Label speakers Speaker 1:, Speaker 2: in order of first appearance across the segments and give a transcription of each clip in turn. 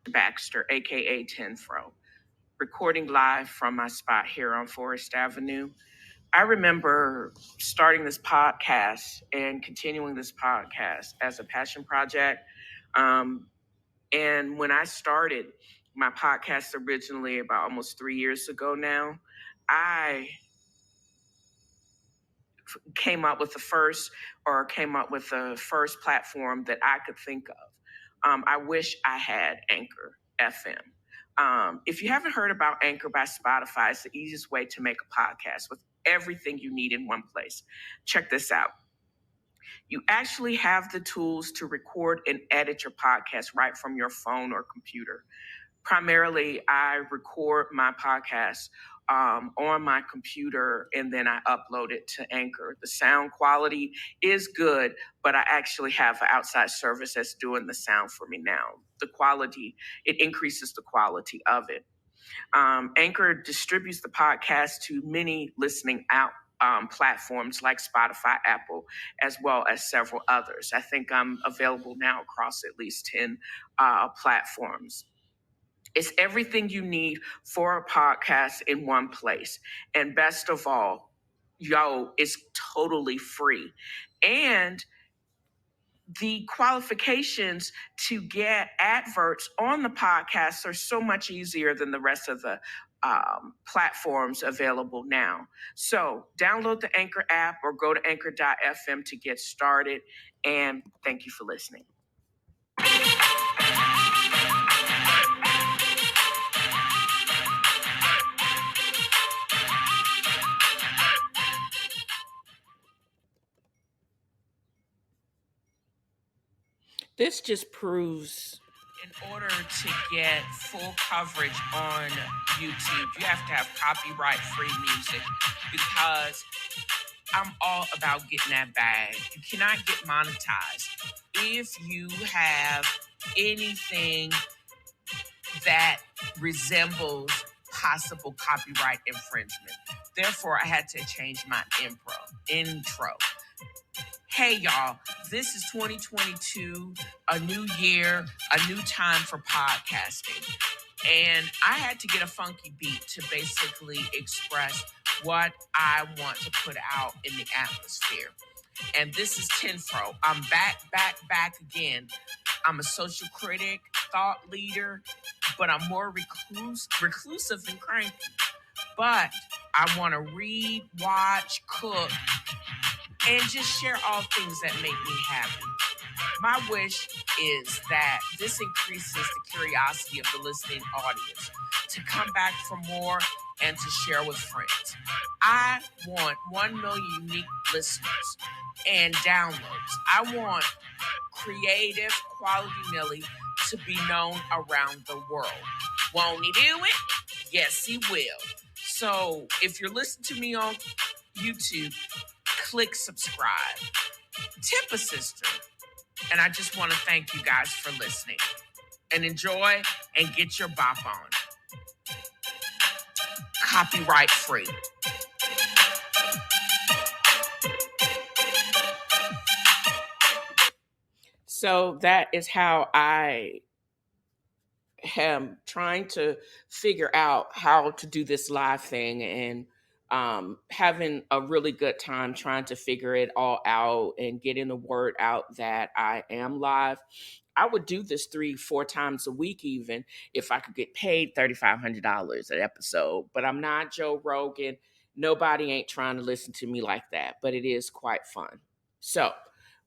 Speaker 1: Baxter, aka TNFro, recording live from my spot here on Forest Avenue. I remember starting this podcast and continuing this podcast as a passion project. Um, and when I started my podcast originally about almost 3 years ago now, I came up with the first platform that I could think of. I wish I had Anchor FM. If you haven't heard about Anchor by Spotify, it's the easiest way to make a podcast with everything you need in one place. Check this out. You actually have the tools to record and edit your podcast right from your phone or computer. Primarily, I record my podcast on my computer and then I upload it to Anchor. The sound quality is good, but I actually have an outside service that's doing the sound for me now. The quality, it increases the quality of it. Anchor distributes the podcast to many listening out platforms like Spotify, Apple, as well as several others. I think I'm available now across at least 10 platforms. It's everything you need for a podcast in one place. And best of all, it's totally free. And the qualifications to get adverts on the podcast are so much easier than the rest of the platforms available now. So download the Anchor app or go to anchor.fm to get started. And thank you for listening. This just proves in order to get full coverage on YouTube, you have to have copyright free music because I'm all about getting that bag. You cannot get monetized if you have anything that resembles possible copyright infringement. Therefore, I had to change my intro. Hey, y'all, this is 2022, a new year, a new time for podcasting. And I had to get a funky beat to basically express what I want to put out in the atmosphere. And this is TNFro. I'm back again. I'm a social critic, thought leader, but I'm more reclusive and cranky. But I want to read, watch, cook, and just share all things that make me happy. My wish is that this increases the curiosity of the listening audience to come back for more and to share with friends. I want 1 million unique listeners and downloads. I want Creative Quality Millie to be known around the world. Won't he do it? Yes, he will. So if you're listening to me on YouTube, click subscribe. Tip a sister. And I just want to thank you guys for listening. And enjoy and get your bop on. Copyright free. So that is how I am trying to figure out how to do this live thing and having a really good time trying to figure it all out and getting the word out that I am live. I would do this 3-4 times a week, even if I could get paid $3,500 an episode. But I'm not Joe Rogan. Nobody ain't trying to listen to me like that, but it is quite fun. So,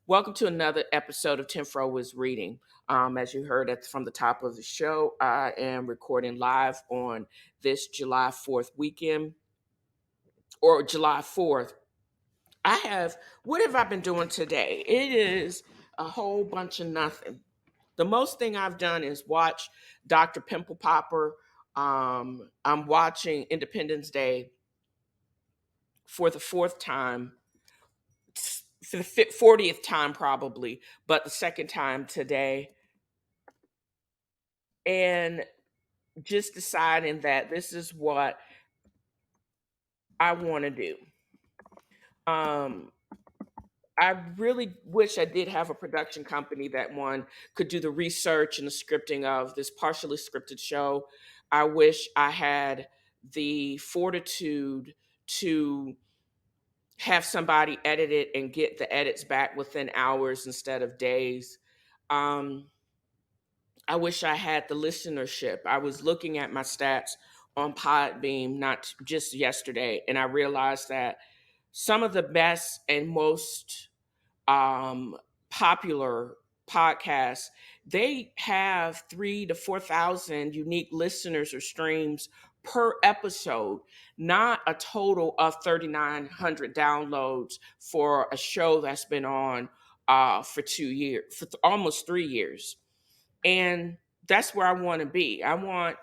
Speaker 1: welcome to another episode of TNFro was Reading. As you heard from the top of the show, I am recording live on this July 4th weekend, or July 4th. What have I been doing today? It is a whole bunch of nothing. The most thing I've done is watch Dr. Pimple Popper. I'm watching Independence Day for the 4th time, for the 40th time probably, but the second time today. And just deciding that this is what I want to do. I really wish I did have a production company that one could do the research and the scripting of this partially scripted show. I wish I had the fortitude to have somebody edit it and get the edits back within hours instead of days. Um, I wish I had the listenership. I was looking at my stats on Podbeam not just yesterday, and I realized that some of the best and most um, popular podcasts, they have 3 to 4 thousand unique listeners or streams per episode, not a total of 3,900 downloads for a show that's been on for 2 years, for almost 3 years. And that's where I want to be. I want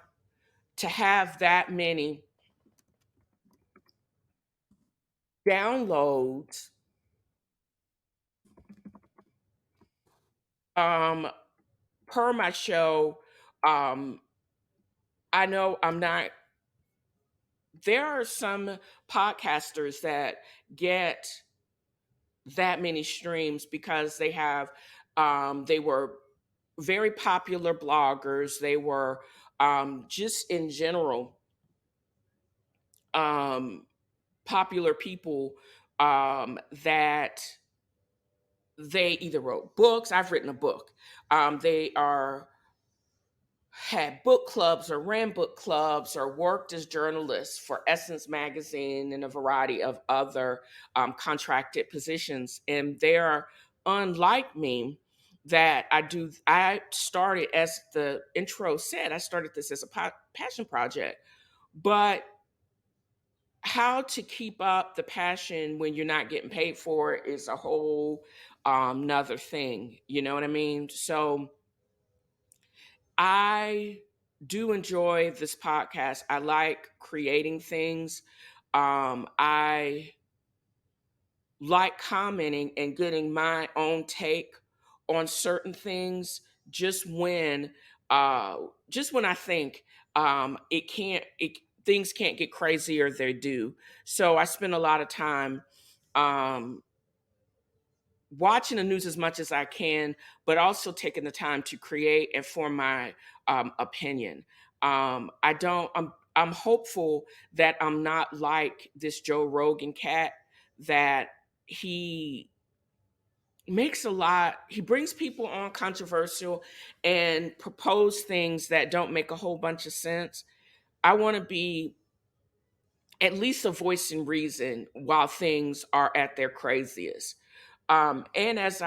Speaker 1: to have that many downloads um, per my show. Um, I know I'm not, there are some podcasters that get that many streams because they were very popular bloggers. They were just in general um, popular people that they either wrote books. I've written a book. They are had book clubs or ran book clubs or worked as journalists for Essence Magazine and a variety of other contracted positions. And they're unlike me that I started, as the intro said, I started this as a passion project. But how to keep up the passion when you're not getting paid for it is a whole nother thing. You know what I mean? So I do enjoy this podcast. I like creating things. I like commenting and getting my own take on certain things just when uh just when I think it things can't get crazier they do. So I spend a lot of time um watching the news as much as I can, but also taking the time to create and form my opinion. I don't. I'm hopeful that I'm not like this Joe Rogan cat that he makes a lot. He brings people on controversial and propose things that don't make a whole bunch of sense. I want to be at least a voice and reason while things are at their craziest. And as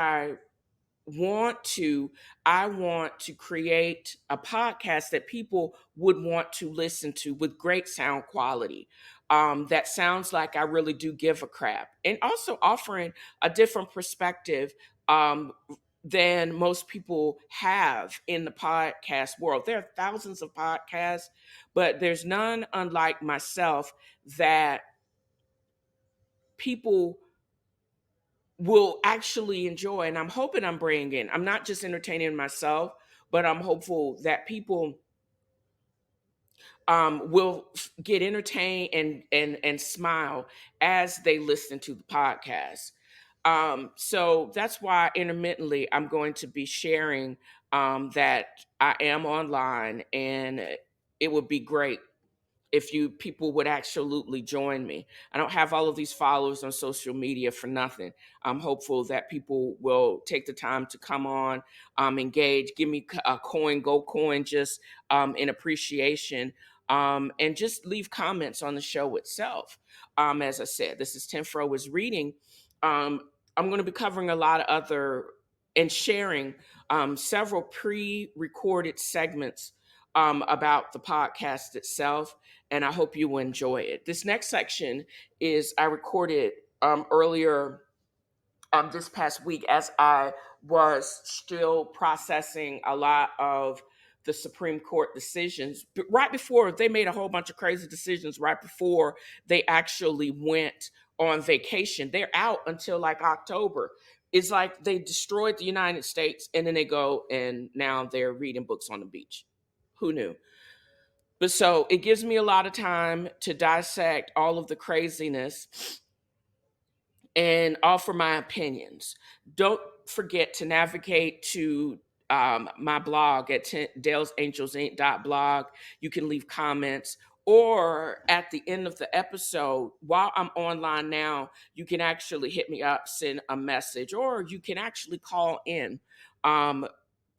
Speaker 1: want to I want to create a podcast that people would want to listen to with great sound quality, that sounds like I really do give a crap, and also offering a different perspective um, than most people have in the podcast world. There are thousands of podcasts, but there's none unlike myself that people will actually enjoy. And I'm hoping I'm bringing, I'm not just entertaining myself, but I'm hopeful that people will get entertained and smile as they listen to the podcast. So that's why intermittently I'm going to be sharing that I am online, and it would be great if you people would absolutely join me. I don't have all of these followers on social media for nothing. I'm hopeful that people will take the time to come on, engage, give me a coin, go coin, just in appreciation, and just leave comments on the show itself. As I said, this is TNFro is reading. Um, I'm going to be covering a lot of other and sharing several pre-recorded segments about the podcast itself, and I hope you will enjoy it. This next section is I recorded earlier this past week as I was still processing a lot of the Supreme Court decisions. But right before they made a whole bunch of crazy decisions, right before they actually went on vacation, they're out until like October. It's like they destroyed the United States and then they go and now they're reading books on the beach. Who knew? But so it gives me a lot of time to dissect all of the craziness and offer my opinions. Don't forget to navigate to my blog at dalesangelsinc.blog. You can leave comments, or at the end of the episode, while I'm online now, you can actually hit me up, send a message, or you can actually call in um,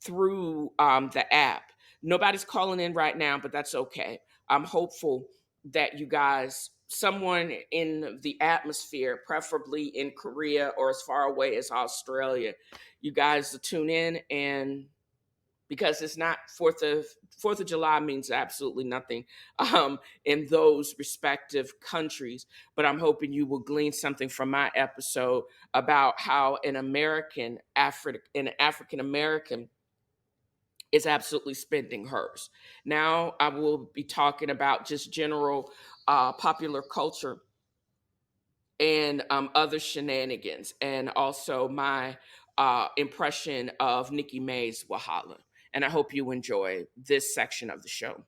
Speaker 1: through the app. Nobody's calling in right now, but that's okay. I'm hopeful that you guys, someone in the atmosphere, preferably in Korea or as far away as Australia, you guys tune in. And because it's not Fourth of July means absolutely nothing in those respective countries, but I'm hoping you will glean something from my episode about how an African American is absolutely spending hers. Now I will be talking about just general popular culture and other shenanigans, and also my impression of Nikki Mae's Wahala. And I hope you enjoy this section of the show.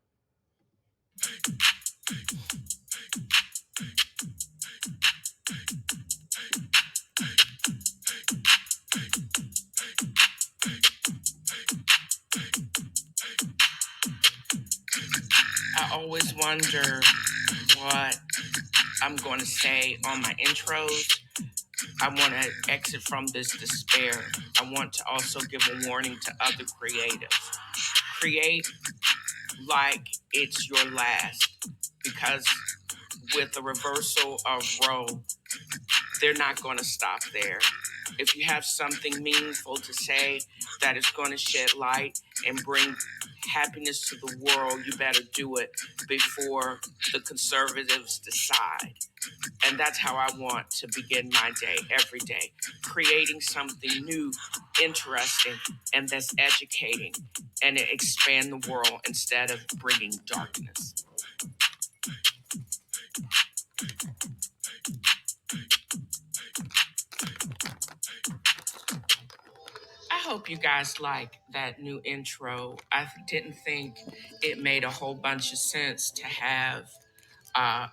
Speaker 1: I always wonder what I'm going to say on my intros. I want to exit from this despair. I want to also give a warning to other creatives. Create like it's your last, because with the reversal of Roe, they're not going to stop there. If you have something meaningful to say that is going to shed light and bring happiness to the world, you better do it before the conservatives decide. And that's how I want to begin my day every day, creating something new, interesting, and that's educating, and expand the world instead of bringing darkness. I hope you guys like that new intro. I didn't think it made a whole bunch of sense to have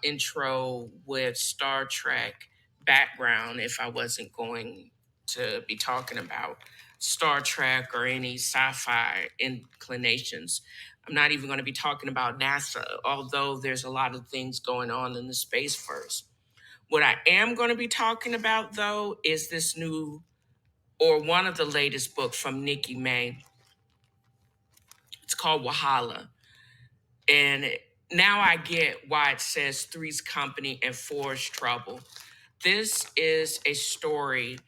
Speaker 1: intro with Star Trek background if I wasn't going to be talking about Star Trek or any sci-fi inclinations. I'm not even going to be talking about NASA, although there's a lot of things going on in the space first. What I am going to be talking about, though, is this new, or one of the latest book from Nikki Mae. It's called Wahala. And now I get why it says Three's Company and Four's Trouble. This is a story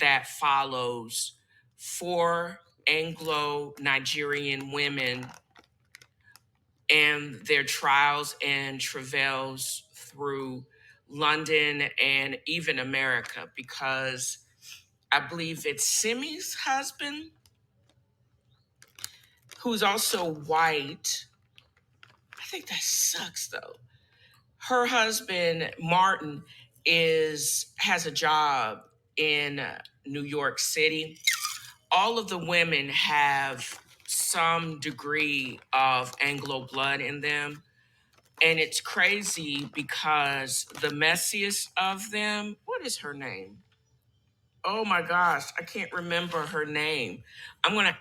Speaker 1: that follows four Anglo Nigerian women and their trials and travails through London and even America, because I believe it's Simi's husband, who's also white. I think that sucks though. Her husband, Martin, has a job in New York City. All of the women have some degree of Anglo blood in them. And it's crazy because the messiest of them, what is her name? Oh my gosh, I can't remember her name. I'm going to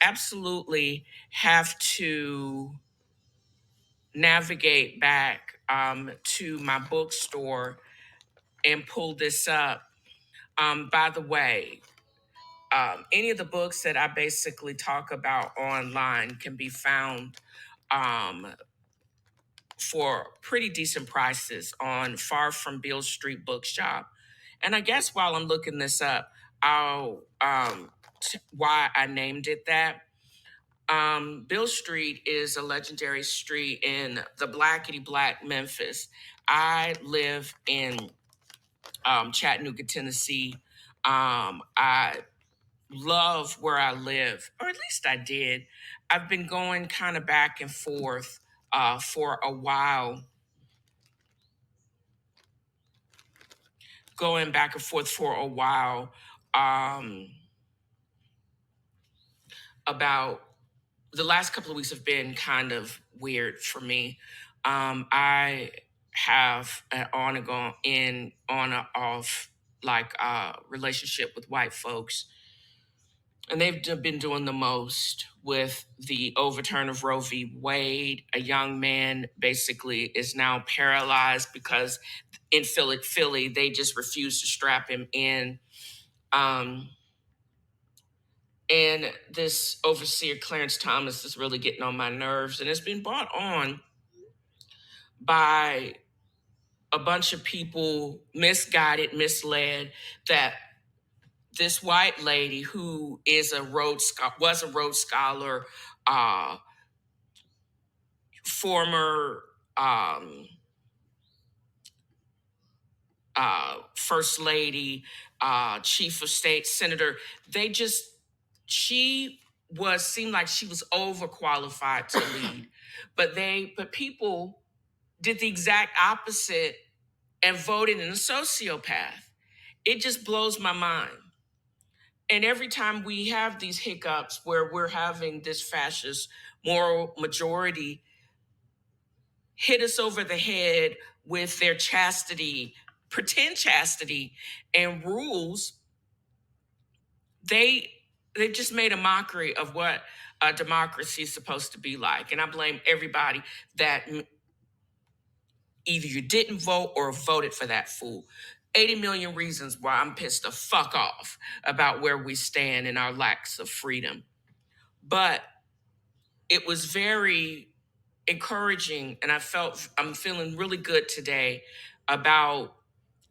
Speaker 1: absolutely have to navigate back to my bookstore and pull this up. By the way, any of the books that I basically talk about online can be found um, for pretty decent prices on Far From Beale Street Bookshop. And I guess while I'm looking this up, I'll why I named it that. Beale Street is a legendary street in the blackety black Memphis. I live in Chattanooga, Tennessee. I love where I live, or at least I did. I've been going kind of back and forth for a while, going back and forth for a while um, about the last couple of weeks have been kind of weird for me. I have an on and off like relationship with white folks. And they've been doing the most with the overturn of Roe v. Wade. A young man basically is now paralyzed because in Philly, they just refuse to strap him in. Um, and this overseer, Clarence Thomas, is really getting on my nerves. And it's been brought on by a bunch of people, misguided, misled, that this white lady who is was a Rhodes Scholar, uh, former first lady, chief of state, senator, she seemed like she was overqualified to lead, but people did the exact opposite and voted in a sociopath. It just blows my mind. And every time we have these hiccups where we're having this fascist moral majority hit us over the head with their chastity, pretend chastity, and rules, they just made a mockery of what a democracy is supposed to be like. And I blame everybody that either you didn't vote or voted for that fool. 80 million reasons why I'm pissed the fuck off about where we stand and our lacks of freedom. But it was very encouraging, and I'm feeling really good today about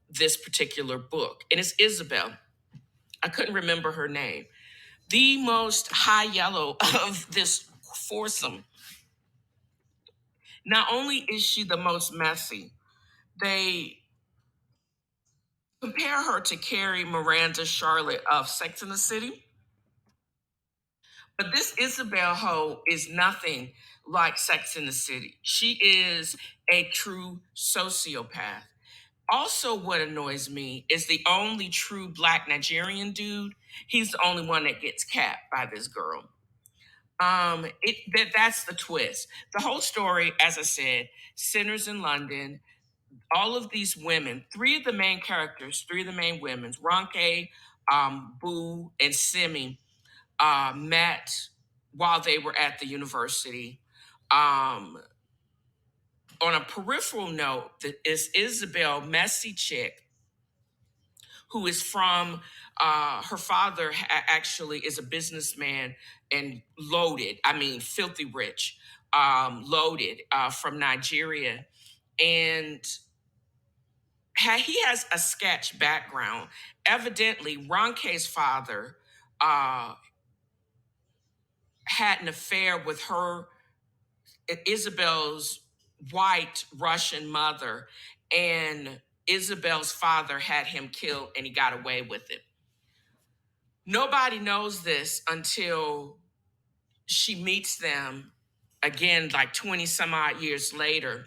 Speaker 1: this particular book. And it's Isabel. I couldn't remember her name. The most high yellow of this foursome. Not only is she the most messy, they compare her to Carrie Miranda Charlotte of Sex and the City. But this Isabel Ho is nothing like Sex and the City. She is a true sociopath. Also, what annoys me is the only true Black Nigerian dude. He's the only one that gets capped by this girl. That's the twist. The whole story, as I said, centers in London. All of these women, three of the main characters, three of the main women, Ronke, Boo, and Simi, met while they were at the university. On a peripheral note, is Isabel, messy chick, who is from, her father actually is a businessman and loaded, I mean, filthy rich, loaded, from Nigeria. And he has a sketch background. Evidently, Ronke's father had an affair with Isabel's white Russian mother, and Isabel's father had him killed and he got away with it. Nobody knows this until she meets them again, like 20 some odd years later.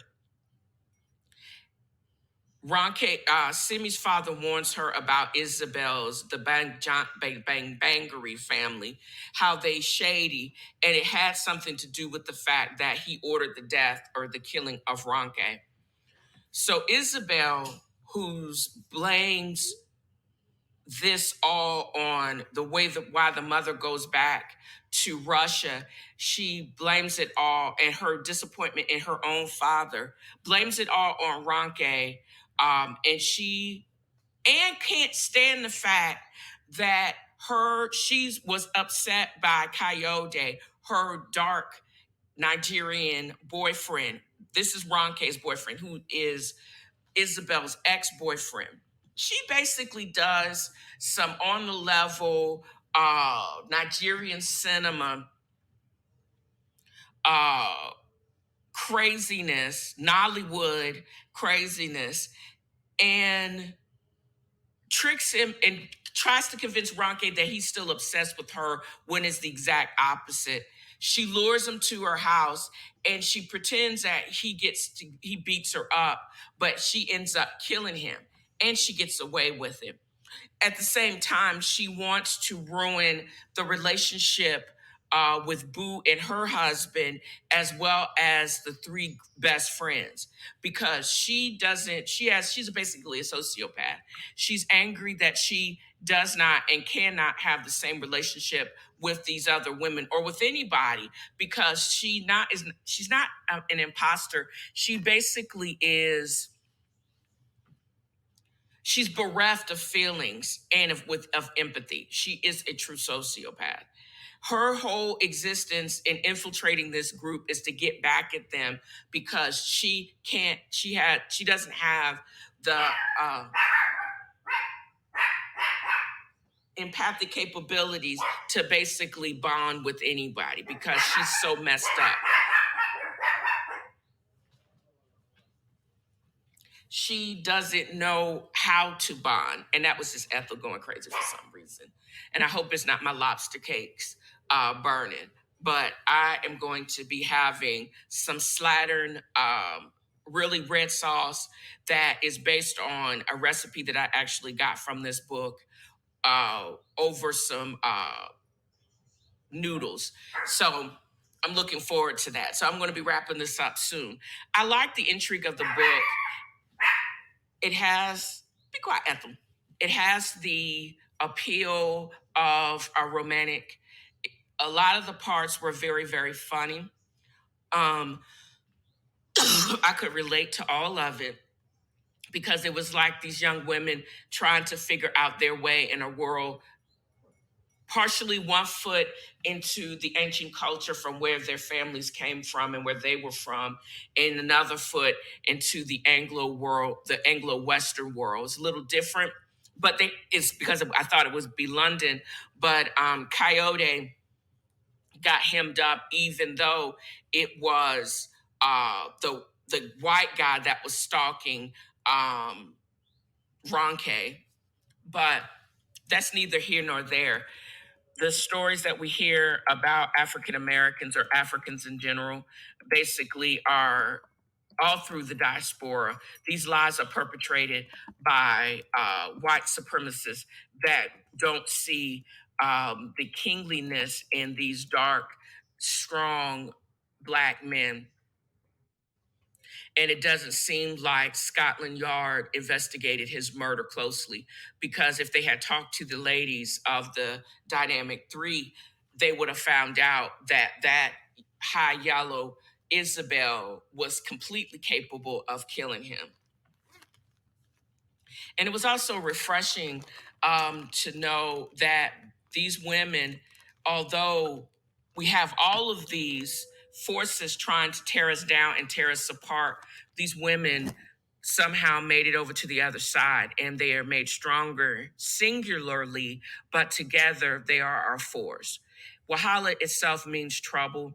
Speaker 1: Simi's father warns her about Isabel's, the Bangery family, how they shady, and it had something to do with the fact that he ordered the death or the killing of Ronke. So Isabel, who's blames this all on the way that why the mother goes back to Russia, she blames it all, and her disappointment in her own father, blames it all on Ronke, and can't stand the fact that she was upset by Coyote, her dark Nigerian boyfriend. This is Ronke's boyfriend, who is Isabel's ex-boyfriend. She basically does some on the level Nigerian cinema craziness, Nollywood craziness, and tricks him and tries to convince Ronke that he's still obsessed with her when it's the exact opposite. She lures him to her house and she pretends that he beats her up, but she ends up killing him and she gets away with it. At the same time, she wants to ruin the relationship with Boo and her husband, as well as the three best friends, because she's basically a sociopath. She's angry that she does not and cannot have the same relationship with these other women or with anybody, because she's not an imposter. She basically is, she's bereft of feelings and of empathy. She is a true sociopath. Her whole existence in infiltrating this group is to get back at them, because she doesn't have the empathic capabilities to basically bond with anybody, because she's so messed up. She doesn't know how to bond. And that was just Ethel going crazy for some reason. And I hope it's not my lobster cakes burning. But I am going to be having some slattern, really red sauce that is based on a recipe that I actually got from this book, over some noodles. So I'm looking forward to that. So I'm going to be wrapping this up soon. I like the intrigue of the book. It has, be quiet, Ethel. It has the appeal of a romantic. A lot of the parts were very, very funny. Um, I could relate to all of it, because it was like these young women trying to figure out their way in a world, partially one foot into the ancient culture from where their families came from and where they were from, and another foot into the Anglo world, the Anglo-Western world. It's a little different, but it's because I thought it would be London, but Coyote got hemmed up, even though it was the white guy that was stalking Ronke. But that's neither here nor there. The stories that we hear about African Americans or Africans in general basically are all through the diaspora. These lies are perpetrated by white supremacists that don't see the kingliness in these dark, strong Black men. And it doesn't seem like Scotland Yard investigated his murder closely, because if they had talked to the ladies of the Dynamic Three, they would have found out that high yellow Isabel was completely capable of killing him. And it was also refreshing to know that these women, although we have all of these forces trying to tear us down and tear us apart, these women somehow made it over to the other side, and they are made stronger singularly, but together they are our force. Wahala itself means trouble,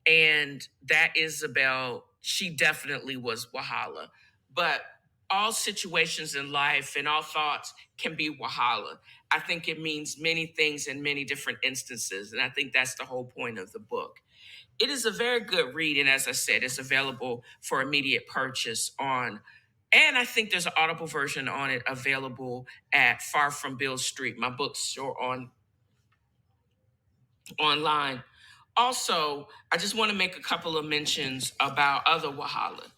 Speaker 1: and that Isabel, she definitely was Wahala. But all situations in life and all thoughts can be Wahala. I think it means many things in many different instances, and I think that's the whole point of the book. It is a very good read, and as I said, it's available for immediate purchase on, and I think there's an Audible version on it available at Far From Bill Street, my bookstore online. Also, I just want to make a couple of mentions about other Wahala.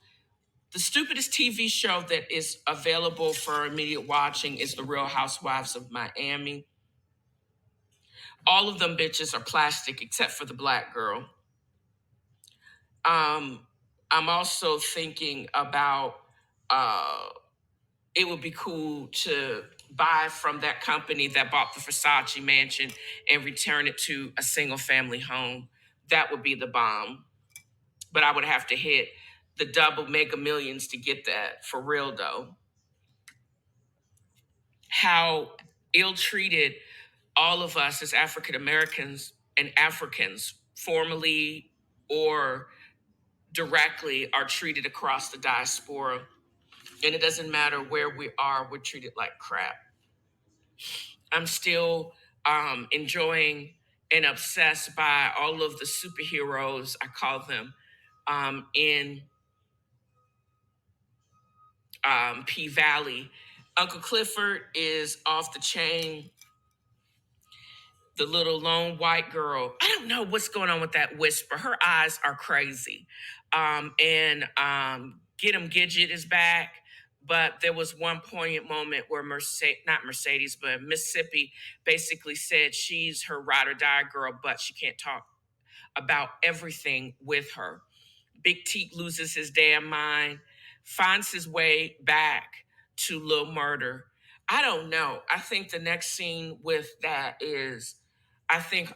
Speaker 1: The stupidest TV show that is available for immediate watching is The Real Housewives of Miami. All of them bitches are plastic except for the Black girl. I'm also thinking about it would be cool to buy from that company that bought the Versace mansion and return it to a single family home. That would be the bomb. But I would have to hit the double mega millions to get that, for real though. How ill-treated all of us as African Americans and Africans, formally or directly, are treated across the diaspora. And it doesn't matter where we are, we're treated like crap. I'm still enjoying and obsessed by all of the superheroes, I call them, in P Valley. Uncle Clifford is off the chain. the little lone white girl. I don't know what's going on with that whisper. Her eyes are crazy. And Get 'em Gidget is back. But there was one poignant moment where not Mercedes, but Mississippi basically said she's her ride or die girl, but she can't talk about everything with her. Big Teak loses his damn mind, finds his way back to Lil Murder. I don't know. I think the next scene with that is, I think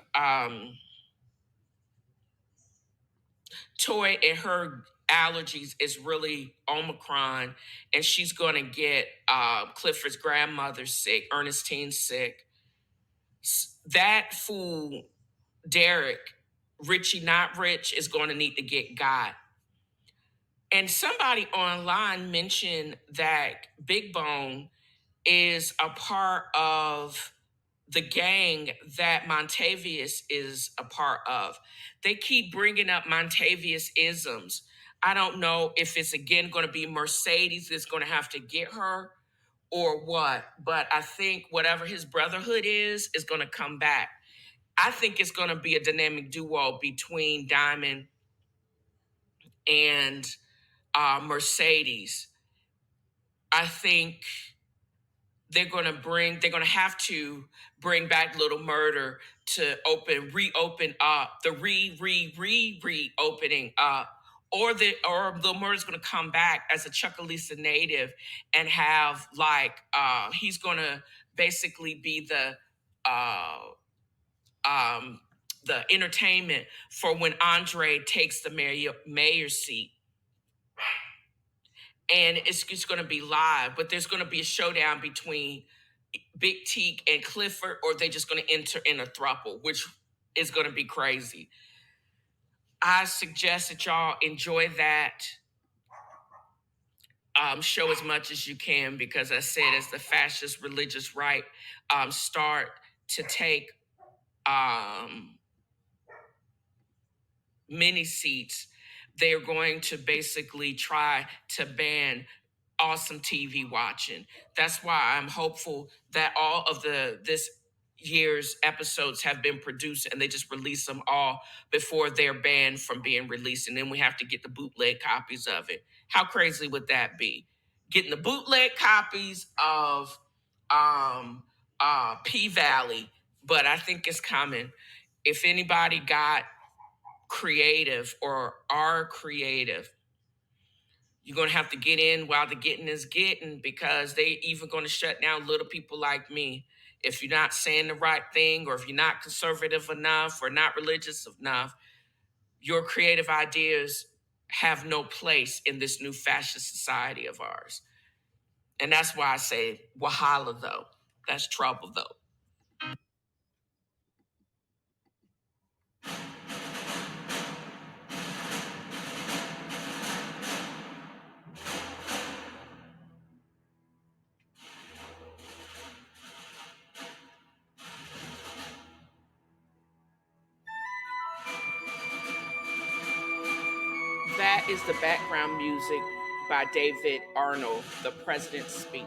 Speaker 1: Toy and her allergies is really Omicron, and she's going to get Clifford's grandmother sick, Ernestine sick. That fool, Derek, Richie Not Rich, is going to need to get got. And somebody online mentioned that Big Bone is a part of the gang that Montavious is a part of. They keep bringing up Montavious isms. I don't know if it's again going to be Mercedes that's going to have to get her or what, but I think whatever his brotherhood is going to come back. I think it's going to be a dynamic duo between Diamond and Mercedes. I think they're going to have to bring back Little Murder to reopen up the reopening up, or Little Murder's going to come back as a Chuckalissa native and have like he's going to basically be uh um the entertainment for when Andre takes the mayor seat, and it's just going to be live, but there's going to be a showdown between Big Teak and Clifford, or they just going to enter in a throuple, which is going to be crazy. I suggest that y'all enjoy that show as much as you can, because I said as the fascist religious right start to take um, many seats, they're going to basically try to ban awesome TV watching. That's why I'm hopeful that all of this year's episodes have been produced and they just release them all before they're banned from being released. And then we have to get the bootleg copies of it. How crazy would that be? Getting the bootleg copies of P Valley, but I think it's coming. If anybody got creative or are creative, you're going to have to get in while the getting is getting, because they even going to shut down little people like me. If you're not saying the right thing, or if you're not conservative enough or not religious enough, your creative ideas have no place in this new fascist society of ours. And that's why I say Wahala, though. That's trouble, though. That is the background music by David Arnold, the president's speech.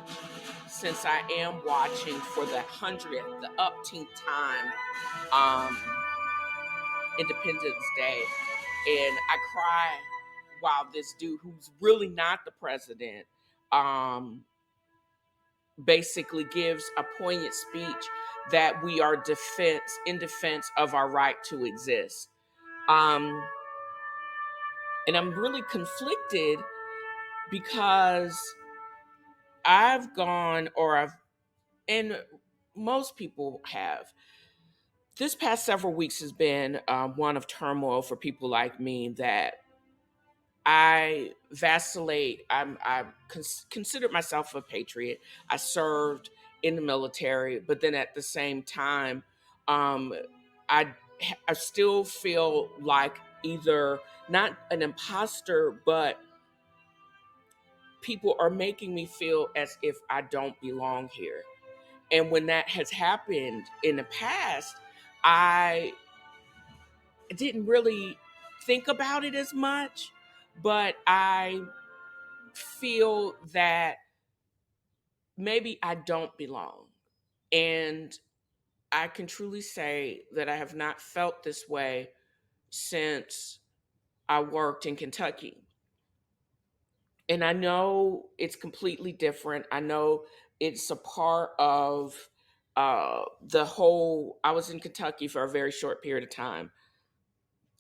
Speaker 1: Since I am watching for the 100th, the upteenth time, um, Independence Day, and I cry while this dude, who's really not the president, um, basically gives a poignant speech that we are in defense of our right to exist. Um, and I'm really conflicted because I've gone, and most people have. This past several weeks has been one of turmoil for people like me, that I vacillate. Considered myself a patriot. I served in the military, but then at the same time, um, I I still feel like either not an imposter, but people are making me feel as if I don't belong here. And when that has happened in the past, I didn't really think about it as much, but I feel that maybe I don't belong. And I can truly say that I have not felt this way since I worked in Kentucky. And I know it's completely different. I know it's a part of the whole. I was in Kentucky for a very short period of time,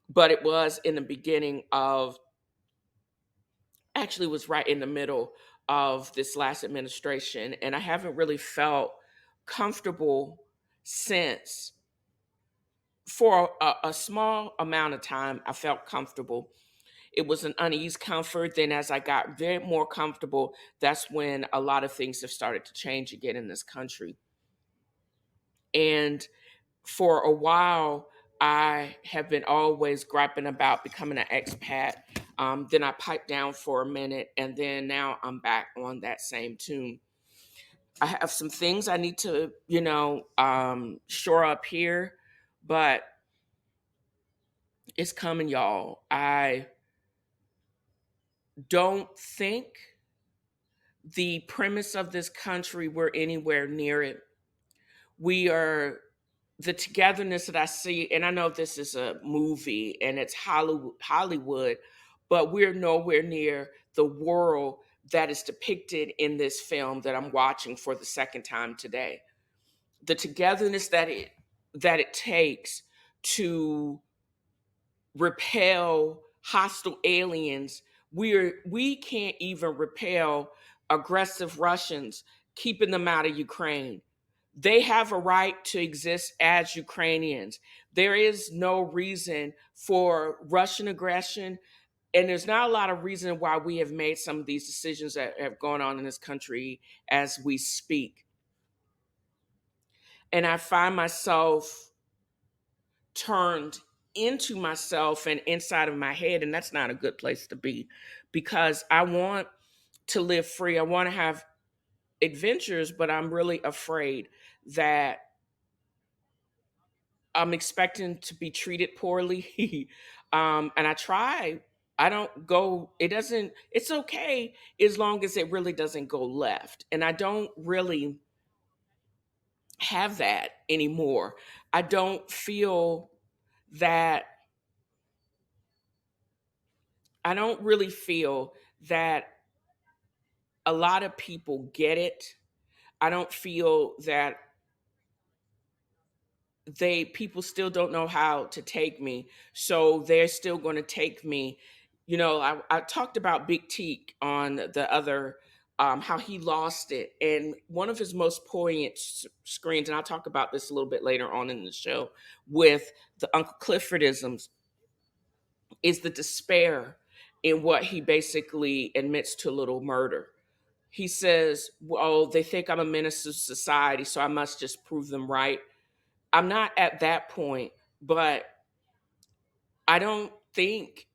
Speaker 1: but it was in the beginning of, actually, was right in the middle of this last administration. And I haven't really felt comfortable since. For a small amount of time, I felt comfortable. It was an unease comfort. Then, as I got very more comfortable, that's when a lot of things have started to change again in this country. And for a while, I have been always griping about becoming an expat. Then I piped down for a minute, and then now I'm back on that same tune. I have some things I need to, shore up here, but it's coming, y'all. I don't think the premise of this country we're anywhere near it. We are the togetherness that I see, and I know this is a movie and it's Hollywood, but we're nowhere near the world that is depicted in this film that I'm watching for the second time today. The togetherness that it takes to repel hostile aliens. We can't even repel aggressive Russians, keeping them out of Ukraine. They have a right to exist as Ukrainians. There is no reason for Russian aggression, and there's not a lot of reason why we have made some of these decisions that have gone on in this country as we speak. And I find myself turned into myself and inside of my head, and that's not a good place to be, because I want to live free. I want to have adventures, but I'm really afraid that I'm expecting to be treated poorly. And I try. I don't go, it doesn't, it's okay as long as it really doesn't go left. And I don't really have that anymore. I don't feel that, I don't really feel that a lot of people get it. I don't feel that people still don't know how to take me, so they're still going to take me. I talked about Big Teak on the other, how he lost it, and one of his most poignant screens, and I'll talk about this a little bit later on in the show, with the Uncle Cliffordisms, is the despair in what he basically admits to a little murder. He says, well, they think I'm a menace to society, so I must just prove them right. I'm not at that point, but I don't think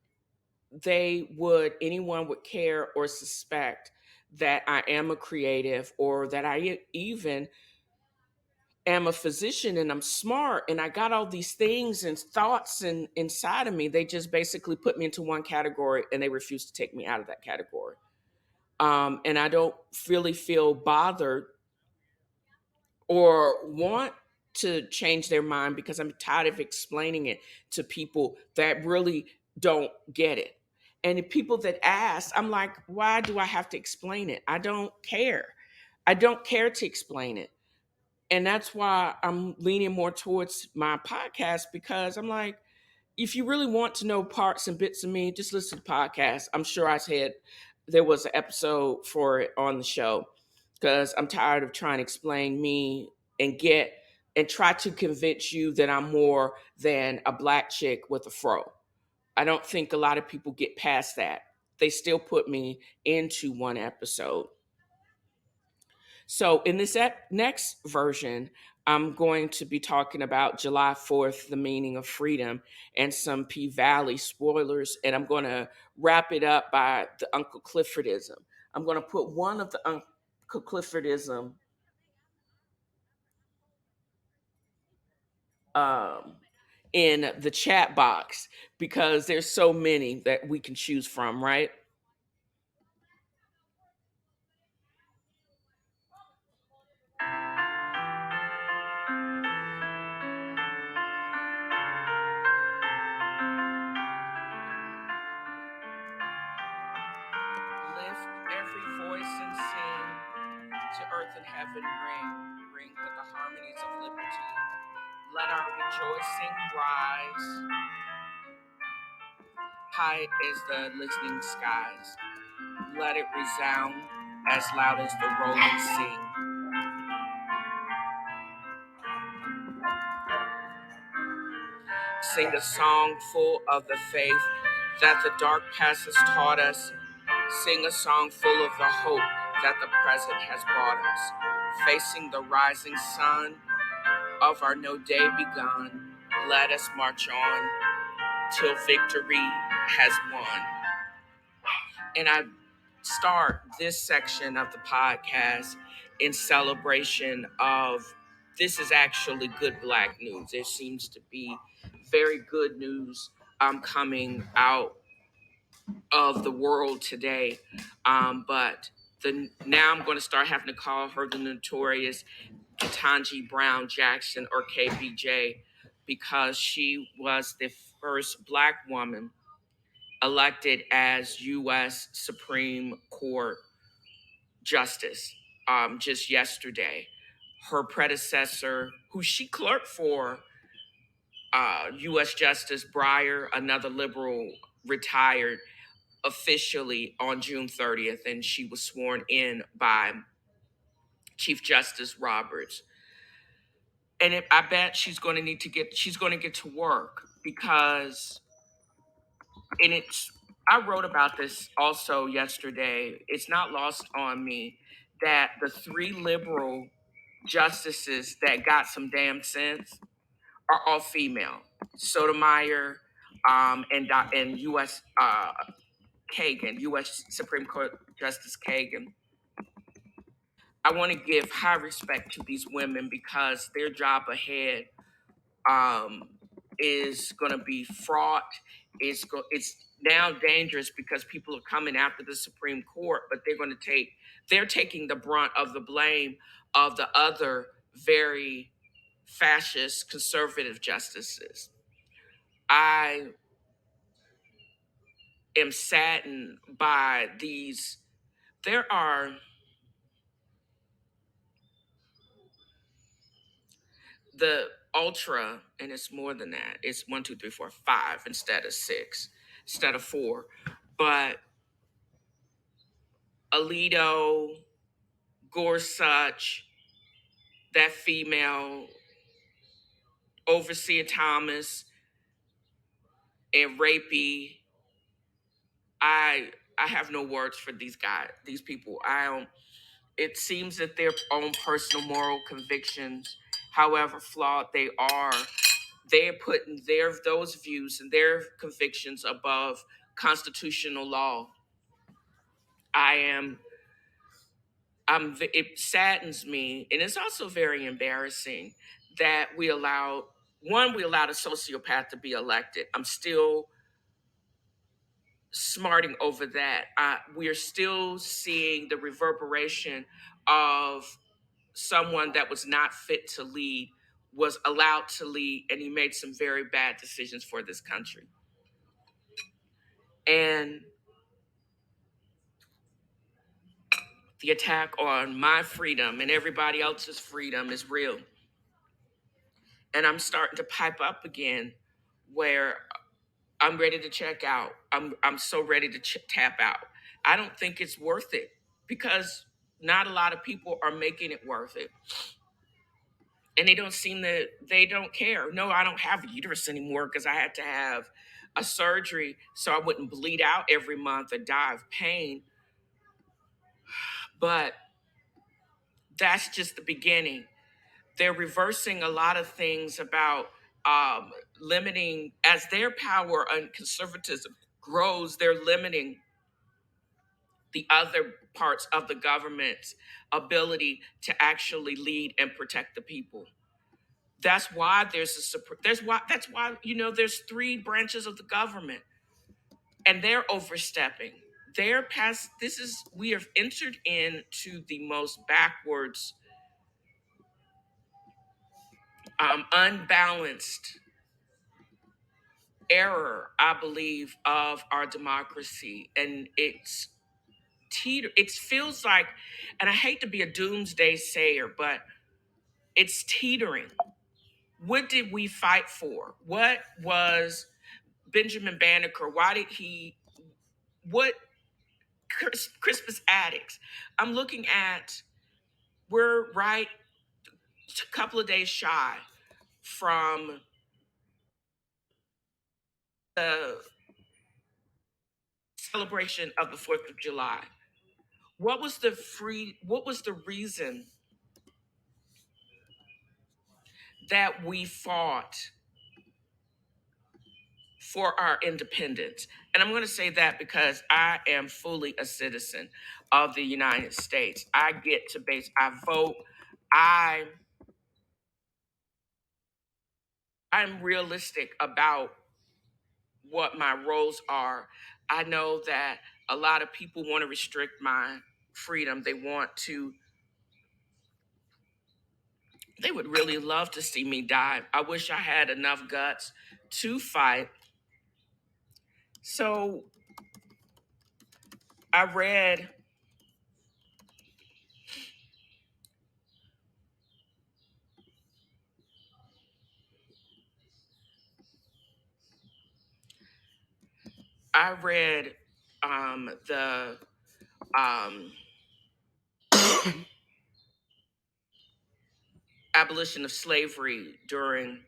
Speaker 1: anyone would care or suspect that I am a creative, or that I even am a physician and I'm smart and I got all these things and thoughts and inside of me. They just basically put me into one category and they refuse to take me out of that category. And I don't really feel bothered or want to change their mind, because I'm tired of explaining it to people that really don't get it. And the people that ask, I'm like, why do I have to explain it? I don't care. I don't care to explain it. And that's why I'm leaning more towards my podcast, because I'm like, if you really want to know parts and bits of me, just listen to the podcast. I'm sure I said there was an episode for it on the show, because I'm tired of trying to explain me and try to convince you that I'm more than a black chick with a fro. I don't think a lot of people get past that. They still put me into one episode. So, in this next version, I'm going to be talking about July 4th, the meaning of freedom, and some P Valley spoilers. And I'm going to wrap it up by the Uncle Cliffordism. I'm going to put one of the Uncle Cliffordism um, in the chat box, because there's so many that we can choose from, right? heaven ring with the harmonies of liberty. Let our rejoicing rise high as the listening skies. Let it resound as loud as the rolling sea. Sing a song full of the faith that the dark past has taught us. Sing a song full of the hope that the present has brought us. Facing the rising sun of our no day begun, let us march on till victory has won. And I start this section of the podcast in celebration of this is actually good Black news. There seems to be very good news coming out of the world today. But now I'm going to start having to call her the Notorious Kentanji Brown Jackson, or KBJ, because she was the first Black woman elected as U.S. Supreme Court Justice just yesterday. Her predecessor, who she clerked for, U.S. Justice Breyer, another liberal, retired officially on June 30th, and she was sworn in by Chief Justice Roberts. And I bet she's going to get to work because, and I wrote about this also yesterday. It's not lost on me that the three liberal justices that got some damn sense are all female. Sotomayor, and U.S. Kagan, U.S. Supreme Court Justice Kagan. I want to give high respect to these women because their job ahead um, is going to be fraught. It's now dangerous because people are coming after the Supreme Court, but they're taking the brunt of the blame of the other very fascist conservative justices. I am saddened by these. There are the ultra, and it's more than that. It's 1, 2, 3, 4, 5 instead of 6, instead of 4. But Alito, Gorsuch, that female, Overseer Thomas, and Rapey. I have no words for these guys, these people. I don't. It seems that their own personal moral convictions, however flawed they are, they're putting those views and their convictions above constitutional law. I am. It saddens me, and it's also very embarrassing that we allowed a sociopath to be elected. I'm still smarting over that. We are still seeing the reverberation of someone that was not fit to lead was allowed to lead, and he made some very bad decisions for this country. And the attack on my freedom and everybody else's freedom is real. And I'm starting to pipe up again where I'm ready to check out. I'm so ready to tap out. I don't think it's worth it because not a lot of people are making it worth it. And they don't care. No, I don't have a uterus anymore because I had to have a surgery so I wouldn't bleed out every month or die of pain. But that's just the beginning. They're reversing a lot of things about limiting, as their power and conservatism grows, they're limiting the other parts of the government's ability to actually lead and protect the people. That's why that's why there's three branches of the government, and they're overstepping. They're past. We have entered into the most backwards, unbalanced error, I believe, of our democracy, and it's It feels like, and I hate to be a doomsday sayer, but it's teetering. What did we fight for? What was Benjamin Banneker? Why did he? What Crispus Attucks? I'm looking at. We're right a couple of days shy from the celebration of the 4th of July. What was the reason that we fought for our independence? And I'm going to say that because I am fully a citizen of the United States. I vote. I I'm realistic about what my roles are. I know that a lot of people want to restrict my freedom. They would really love to see me die. I wish I had enough guts to fight. So I read I read the um, abolition of slavery during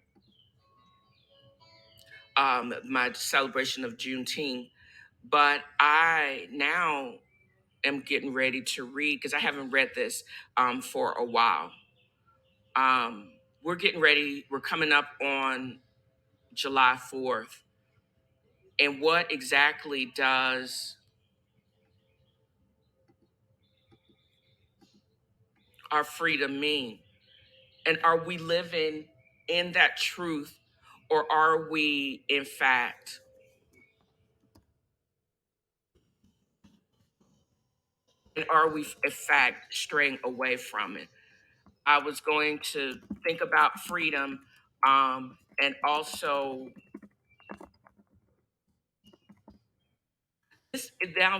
Speaker 1: my celebration of Juneteenth, but I now am getting ready to read because I haven't read this for a while. We're getting ready. We're coming up on July 4th, and what exactly does our freedom mean? And are we living in that truth, or are we, in fact, straying away from it? I was going to think about freedom, and also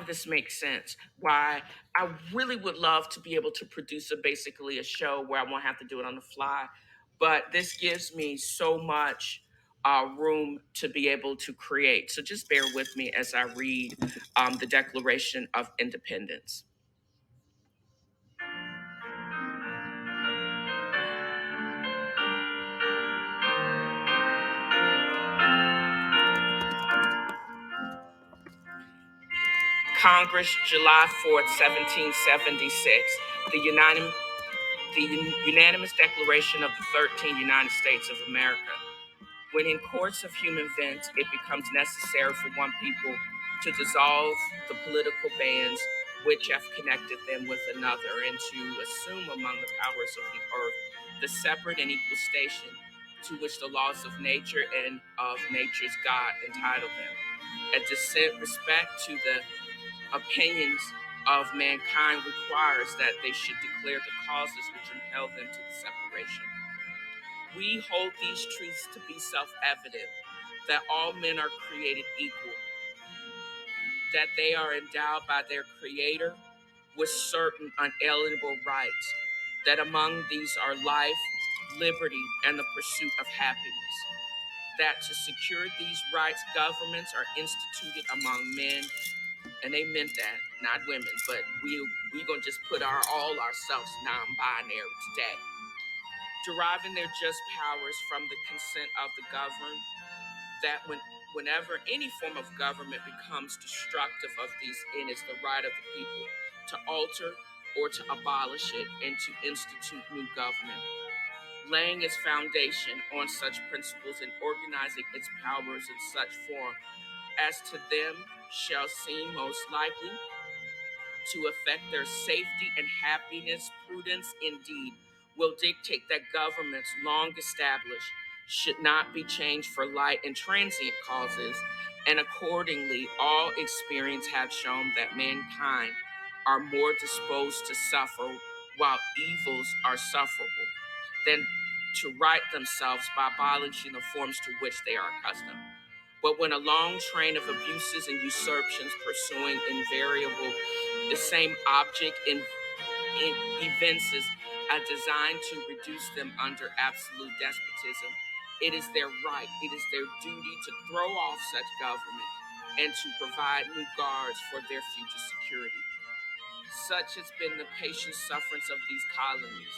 Speaker 1: this makes sense. Why I really would love to be able to produce basically a show where I won't have to do it on the fly, but this gives me so much room to be able to create. So just bear with me as I read the Declaration of Independence. Congress, July 4th, 1776. The United the unanimous declaration of the 13 United States of America. When in course of human events, it becomes necessary for one people to dissolve the political bands which have connected them with another, and to assume among the powers of the earth the separate and equal station to which the laws of nature and of nature's God entitle them. A decent respect to the opinions of mankind requires that they should declare the causes which impel them to the separation. We hold these truths to be self evident, that all men are created equal, that they are endowed by their Creator with certain unalienable rights, that among these are life, liberty, and the pursuit of happiness, that to secure these rights, governments are instituted among men, and they meant that, not women, but we gonna just put all ourselves non-binary today, deriving their just powers from the consent of the governed, that whenever any form of government becomes destructive of these ends, it's the right of the people to alter or to abolish it and to institute new government, laying its foundation on such principles and organizing its powers in such form as to them shall seem most likely to affect their safety and happiness. Prudence indeed will dictate that governments long established should not be changed for light and transient causes, and accordingly all experience have shown that mankind are more disposed to suffer while evils are sufferable than to right themselves by abolishing the forms to which they are accustomed. But when a long train of abuses and usurpations pursuing invariable the same object in evinces are designed to reduce them under absolute despotism, it is their right, it is their duty to throw off such government and to provide new guards for their future security. Such has been the patient sufferance of these colonies,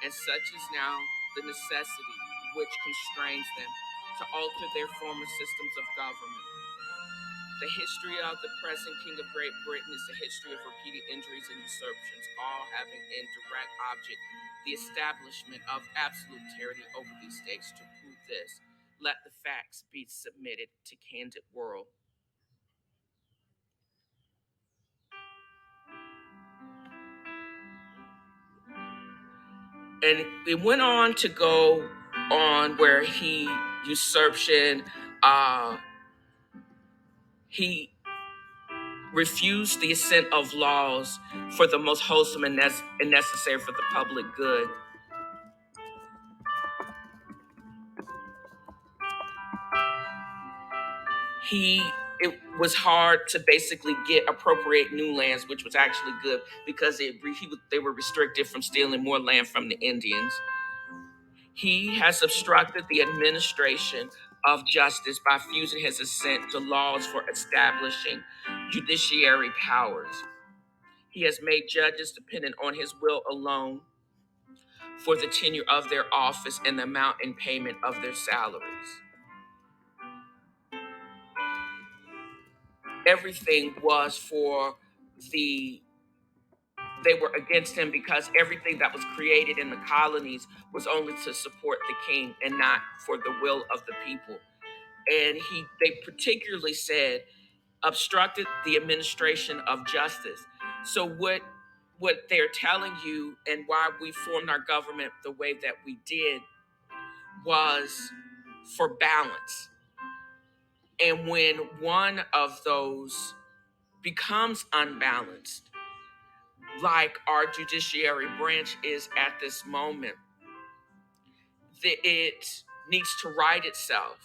Speaker 1: and such is now the necessity which constrains them to alter their former systems of government. The history of the present King of Great Britain is the history of repeated injuries and usurpations, all having in direct object the establishment of absolute tyranny over these states. To prove this, let the facts be submitted to candid world. And it went on to go on where he usurpation, he refused the assent of laws for the most wholesome and necessary for the public good. It was hard to basically get appropriate new lands, which was actually good because they were restricted from stealing more land from the Indians. He has obstructed the administration of justice by fusing his assent to laws for establishing judiciary powers. He has made judges dependent on his will alone for the tenure of their office and the amount and payment of their salaries. Everything was for the they were against him because everything that was created in the colonies was only to support the king and not for the will of the people. And they particularly said obstructed the administration of justice. So what they're telling you and why we formed our government the way that we did was for balance. And when one of those becomes unbalanced, like our judiciary branch is at this moment, it needs to right itself.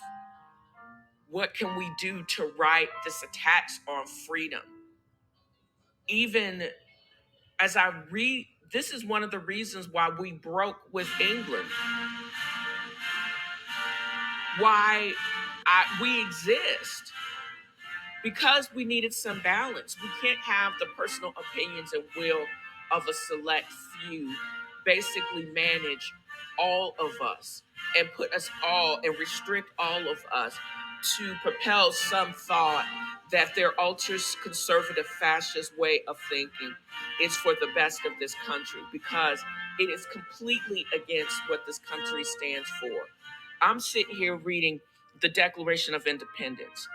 Speaker 1: What can we do to right this attacks on freedom? Even as I read, this is one of the reasons why we broke with England, why we exist, because we needed some balance. We can't have the personal opinions and will of a select few basically manage all of us and put us all and restrict all of us to propel some thought that their ultra conservative fascist way of thinking is for the best of this country, because it is completely against what this country stands for. I'm sitting here reading the Declaration of Independence.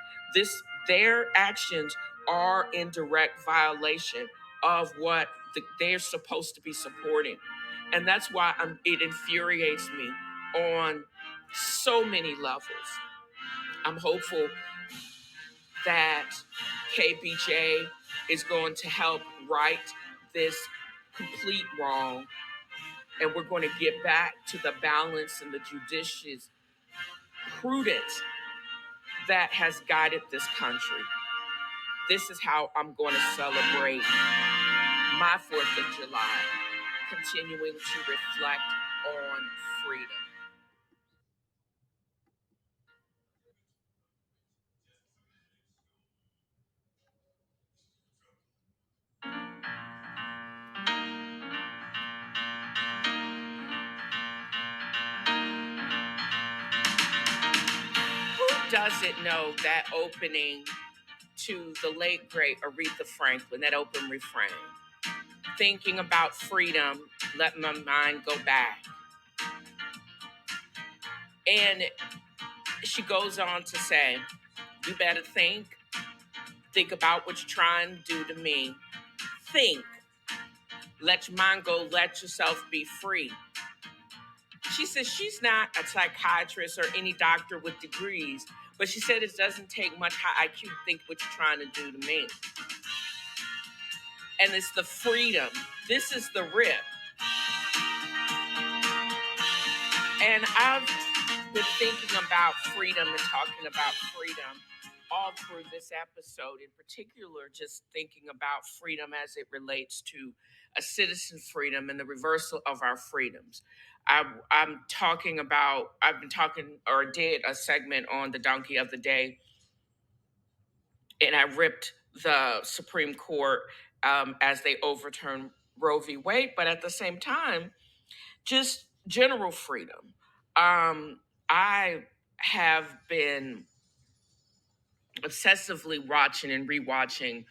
Speaker 1: Their actions are in direct violation of what they're supposed to be supporting. And that's why it infuriates me on so many levels. I'm hopeful that KBJ is going to help right this complete wrong. And we're going to get back to the balance and the judicious prudence that has guided this country. This is how I'm going to celebrate my 4th of July, continuing to reflect on freedom. Who doesn't know that opening to the late great Aretha Franklin, that open refrain? Thinking about freedom, let my mind go back. And she goes on to say, you better think about what you're trying to do to me. Think, let your mind go, let yourself be free. She says she's not a psychiatrist or any doctor with degrees, but she said it doesn't take much high IQ to think what you're trying to do to me. And it's the freedom. This is the rip. And been thinking about freedom and talking about freedom all through this episode, in particular, just thinking about freedom as it relates to a citizen freedom and the reversal of our freedoms. I'm talking about, I've been talking or did a segment on the donkey of the day, and I ripped the Supreme Court as they overturned Roe v. Wade, but at the same time, just general freedom. I have been obsessively watching and rewatching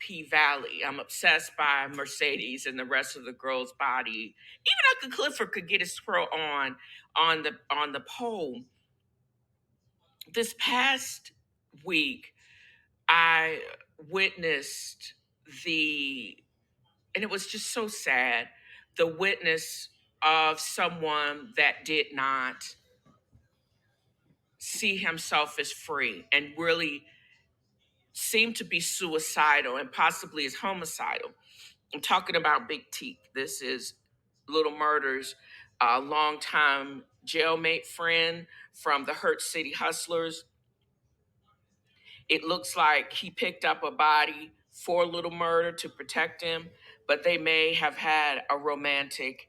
Speaker 1: P Valley. I'm obsessed by Mercedes and the rest of the girl's body. Even Uncle Clifford could get his throw on the pole. This past week, I witnessed the, and it was just so sad, the witness of someone that did not see himself as free and really seemed to be suicidal and possibly is homicidal. I'm talking about Big T. This is Little Murder's longtime jailmate friend from the Hurt City Hustlers. It looks like he picked up a body for Little Murder to protect him, but they may have had a romantic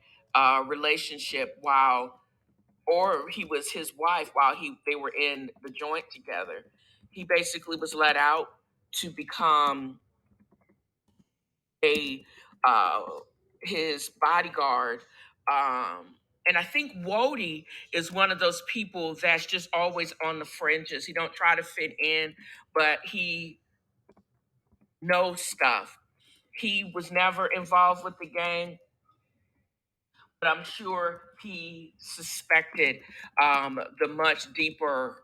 Speaker 1: relationship while, or he was his wife while they were in the joint together. He basically was let out to become a uh, his bodyguard. And I think Wody is one of those people that's just always on the fringes. He don't try to fit in, but he knows stuff. He was never involved with the gang, but I'm sure he suspected the much deeper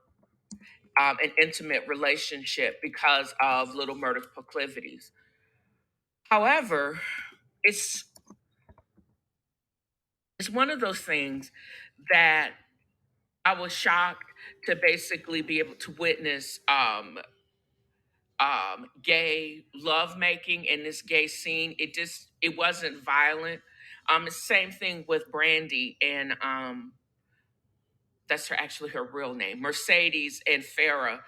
Speaker 1: and intimate relationship because of Little Murder's proclivities. However, it's it's one of those things that I was shocked to basically be able to witness gay lovemaking in this gay scene. It wasn't violent. The same thing with Brandy and that's actually her real name, Mercedes and Farah,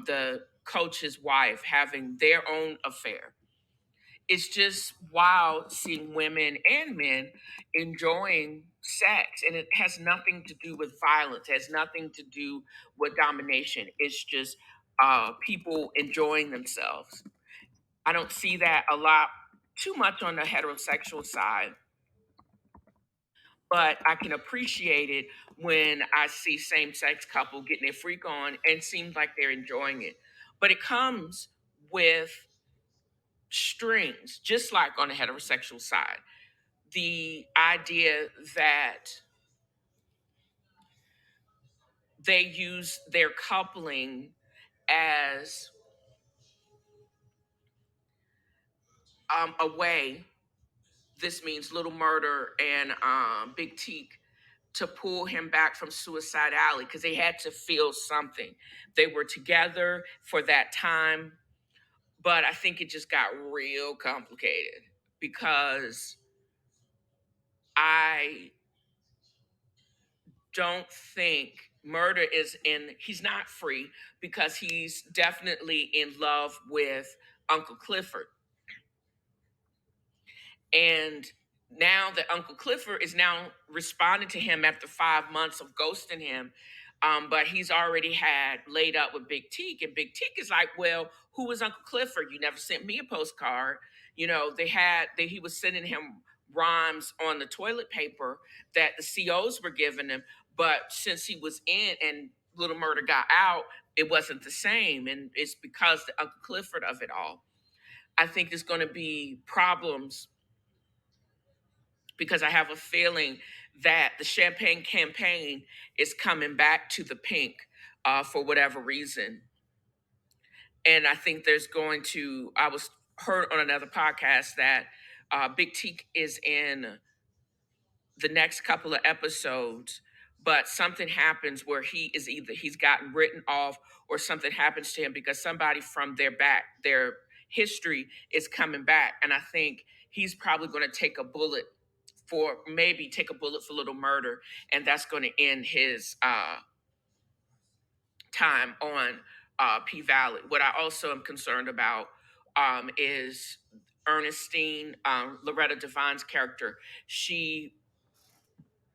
Speaker 1: the coach's wife, having their own affair. It's just wild seeing women and men enjoying sex, and it has nothing to do with violence. It has nothing to do with domination. It's just people enjoying themselves. I don't see that a lot, too much on the heterosexual side, but I can appreciate it when I see same-sex couple getting their freak on and seems like they're enjoying it. But it comes with strings, just like on the heterosexual side. The idea that they use their coupling as a way, this means Little Murder and Big Teak, to pull him back from suicidality because they had to feel something. They were together for that time, but I think it just got real complicated because I don't think Murder is in, he's not free because he's definitely in love with Uncle Clifford. And now that Uncle Clifford is now responding to him after 5 months of ghosting him, but he's already had laid up with Big Teak, and Big Teak is like, "Well, who was Uncle Clifford? You never sent me a postcard." He was sending him rhymes on the toilet paper that the COs were giving him, but since he was in and Little Murder got out, it wasn't the same, and it's because the Uncle Clifford of it all. I think there's going to be problems because I have a feeling that the champagne campaign is coming back to the pink for whatever reason. And I think there's going to, I was heard on another podcast that Big Teak is in the next couple of episodes, but something happens where he is either he's gotten written off or something happens to him because somebody from their history is coming back. And I think he's probably going to take a bullet for maybe take a bullet for little murder, and that's going to end his time on P Valley. What I also am concerned about is Ernestine, Loretta Devine's character. She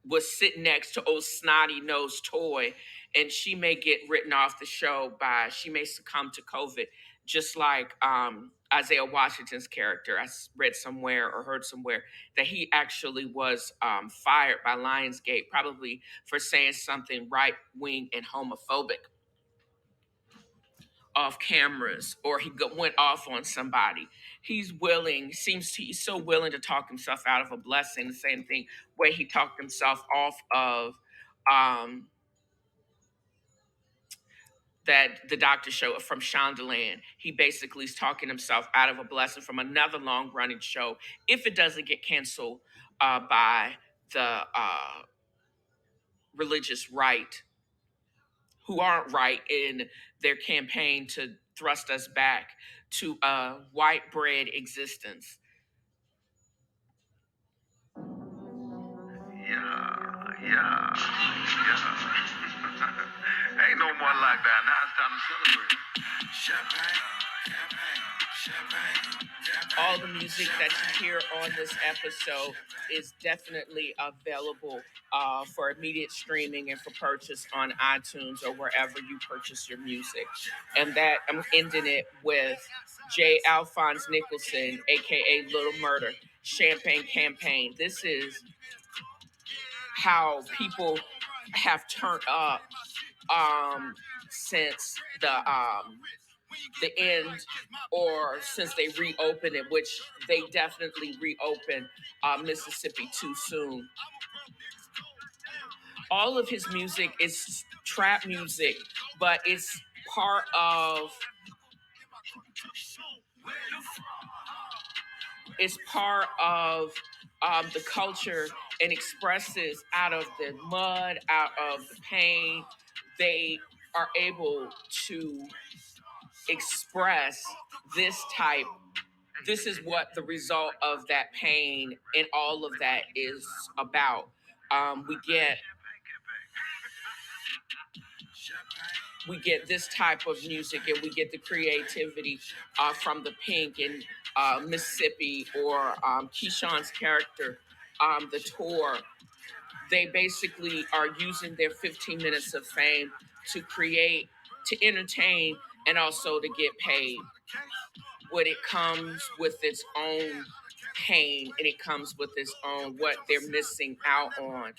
Speaker 1: was sitting next to old snotty nosed toy, and she may get written off the show by she may succumb to COVID, just like Isaiah Washington's character. Read somewhere or heard somewhere that he actually was fired by Lionsgate, probably for saying something right wing and homophobic off cameras, or went off on somebody. He's so willing to talk himself out of a blessing. The same thing way he talked himself off of um, that the doctor show from Shondaland. He basically is talking himself out of a blessing from another long running show if it doesn't get canceled by the religious right, who aren't right in their campaign to thrust us back to a white bread existence.
Speaker 2: Yeah, yeah, yeah. Ain't no more lockdown. Now it's time to celebrate. Champagne, champagne, champagne, champagne.
Speaker 1: All the music that you hear on this episode is definitely available for immediate streaming and for purchase on iTunes or wherever you purchase your music. And that I'm ending it with J. Alphonse Nicholson, aka Little Murder, Champagne Campaign. This is how people have turned up since the end, or since they reopened it, which they definitely reopened Mississippi too soon. All of his music is trap music, but it's part of the culture, and expresses out of the mud, out of the pain. They are able to express this type. This is what the result of that pain and all of that is about. We get this type of music, and we get the creativity from the Pink and Mississippi, or Keyshawn's character, the tour. They basically are using their 15 minutes of fame to create, to entertain, and also to get paid. But it comes with its own pain, and it comes with its own what they're missing out on.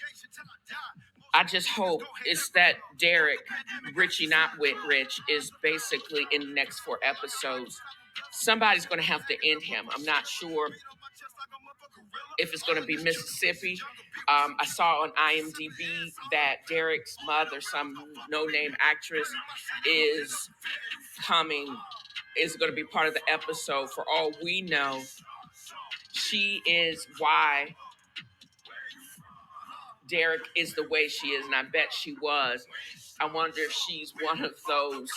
Speaker 1: I just hope it's that Derek, Richie Not Wit Rich, is basically in the next 4 episodes. Somebody's going to have to end him. I'm not sure if it's going to be Mississippi. I saw on IMDb that Derek's mother, some no-name actress, is going to be part of the episode. For all we know, she is why Derek is the way she is, and I bet she was. I wonder if she's one of those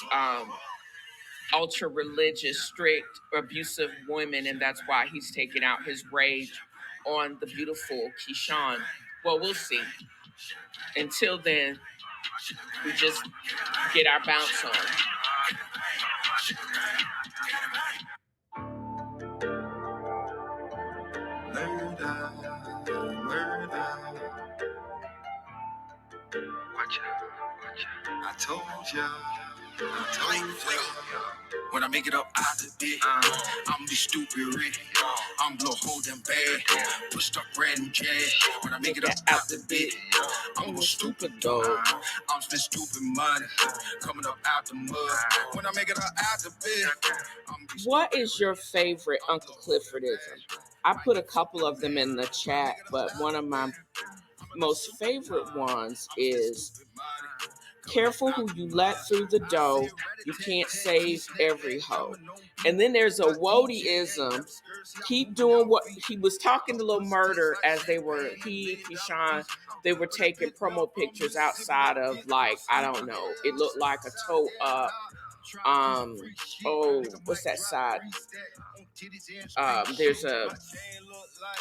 Speaker 1: ultra religious, strict, abusive women, and that's why he's taking out his rage on the beautiful Keyshawn. Well, we'll see. Until then, we just get our bounce on.
Speaker 2: Watch out. I told ya. When I make it up out the dick, I'm the stupid rich. I'm blow holding bad. Pushed up brand new jag. When I make it up out the bit, I'm a stupid dog. I'm spend stupid money. Coming up out the mud. When I make it up out the bit.
Speaker 1: What is your favorite Uncle Cliffordism? I put a couple of them in the chat, but one of my most favorite ones is careful who you let through the door. You can't save every hoe. And then there's a Wodieism. Keep doing what he was talking to Lil Murder as Keyshawn, they were taking promo pictures outside of, like, I don't know, it looked like a toe up. What's that side? there's a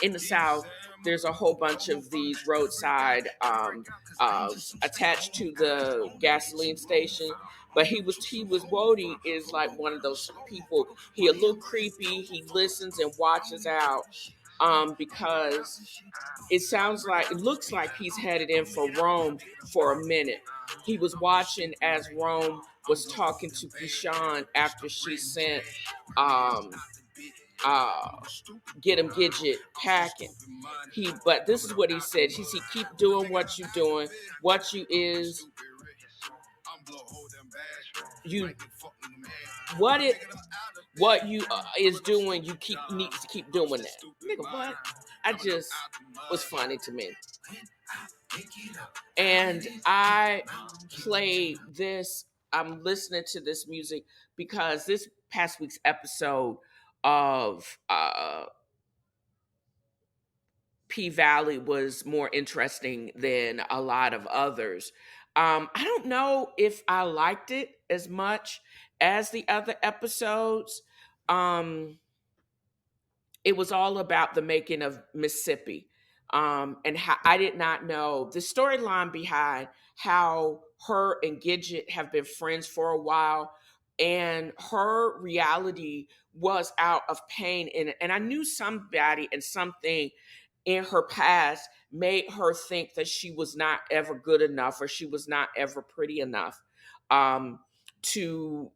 Speaker 1: in the South, there's a whole bunch of these roadside attached to the gasoline station. But he was Wody is like one of those people. He a little creepy. He listens and watches out because it looks like he's headed in for Rome for a minute. He was watching as Rome was talking to Kishan after she sent um uh get him Gidget packing. But this is what he said. He said, keep doing what you doing. What you is you what it what you is doing. You need to keep doing that. Nigga, what? I just was funny to me. And I played this. I'm listening to this music because this past week's episode of P Valley was more interesting than a lot of others. I don't know if I liked it as much as the other episodes. Um, it was all about the making of Mississippi. And how I did not know the storyline behind how her and Gidget have been friends for a while, and her reality was out of pain. And I knew somebody and something in her past made her think that she was not ever good enough or she was not ever pretty enough um, to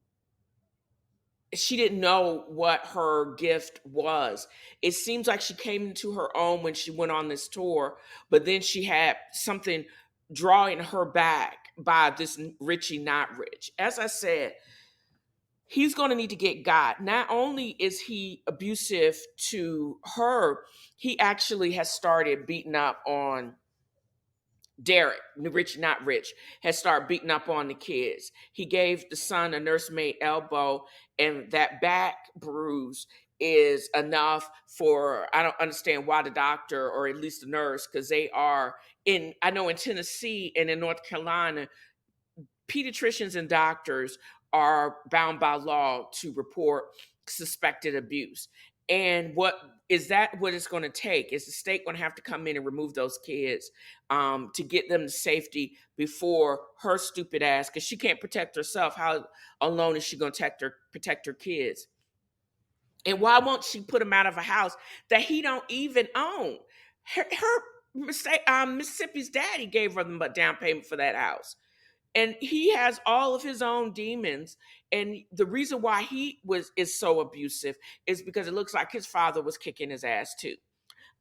Speaker 1: she didn't know what her gift was. It seems like she came into her own when she went on this tour, but then she had something drawing her back by this Richie not rich. As I said, he's going to need to get God. Not only is he abusive to her, he actually has started beating up on Derek, rich not rich, has started beating up on the kids. He gave the son a nursemaid elbow, and that back bruise is enough for I don't understand why the doctor or at least the nurse, because they are in I know in Tennessee and in North Carolina, pediatricians and doctors are bound by law to report suspected abuse. And what it's going to take? Is the state going to have to come in and remove those kids to get them to safety before her stupid ass, because she can't protect herself? How alone is she going to protect her kids? And why won't she put him out of a house that he don't even own? Mississippi's daddy gave her the down payment for that house, and he has all of his own demons. And the reason why he is so abusive is because it looks like his father was kicking his ass too.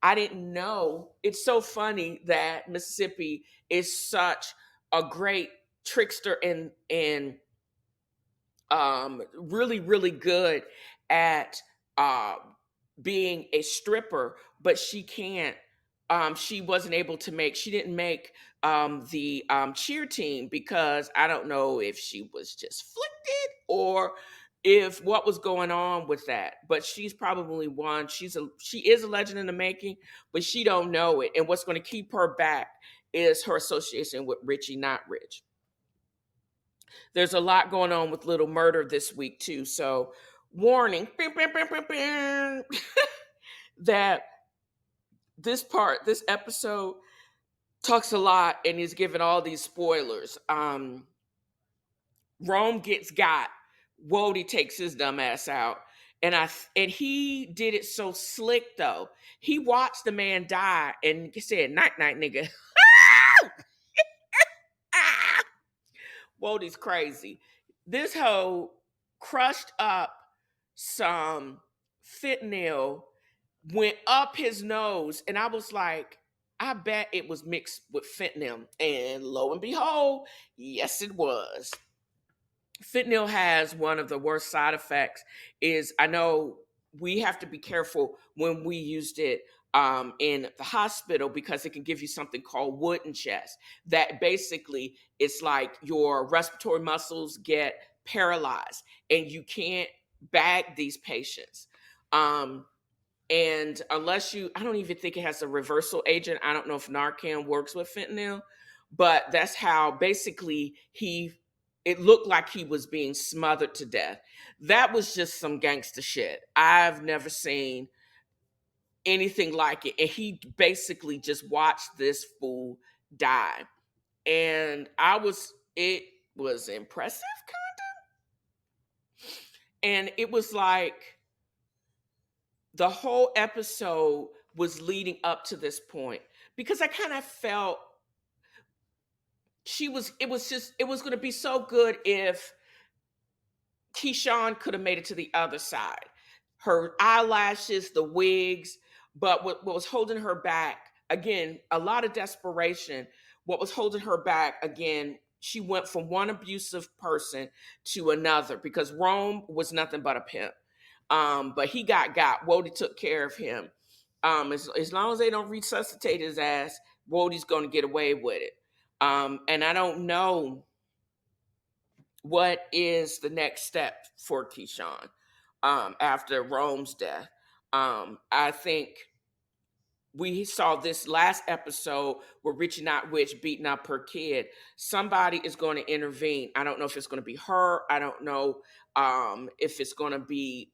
Speaker 1: I didn't know. It's so funny that Mississippi is such a great trickster and really really good at um, being a stripper, but she can't. She wasn't able to make. She didn't make the cheer team because I don't know if she was just afflicted or if what was going on with that. But she's probably one. She is a legend in the making, but she don't know it. And what's going to keep her back is her association with Richie Not Rich. There's a lot going on with Little Murder this week too. So warning that this episode talks a lot and is giving all these spoilers. Rome gets got. Wody takes his dumb ass out. And he did it so slick though. He watched the man die and said, "Night night, nigga." Wody's crazy. This hoe crushed up some fentanyl, went up his nose, and I was like, I bet it was mixed with fentanyl. And lo and behold, yes, it was. Fentanyl has one of the worst side effects. Is I know we have to be careful when we used it in the hospital because it can give you something called wooden chest. That basically it's like your respiratory muscles get paralyzed and you can't bag these patients. And I don't even think it has a reversal agent. I don't know if Narcan works with fentanyl, but that's how basically he it looked like he was being smothered to death. That was just some gangster shit. I've never seen anything like it. And he basically just watched this fool die. And it was impressive, and it was like the whole episode was leading up to this point, because I kind of felt it was going to be so good if Keyshawn could have made it to the other side. Her eyelashes, the wigs, but what was holding her back, again, a lot of desperation. What was holding her back, again, she went from one abusive person to another, because Rome was nothing but a pimp. But he got. Wody took care of him. As long as they don't resuscitate his ass, Wody's going to get away with it. And I don't know what is the next step for Keyshawn after Rome's death. I think we saw this last episode where Richie Not Witch beating up her kid. Somebody is going to intervene. I don't know if it's going to be her. I don't know if it's going to be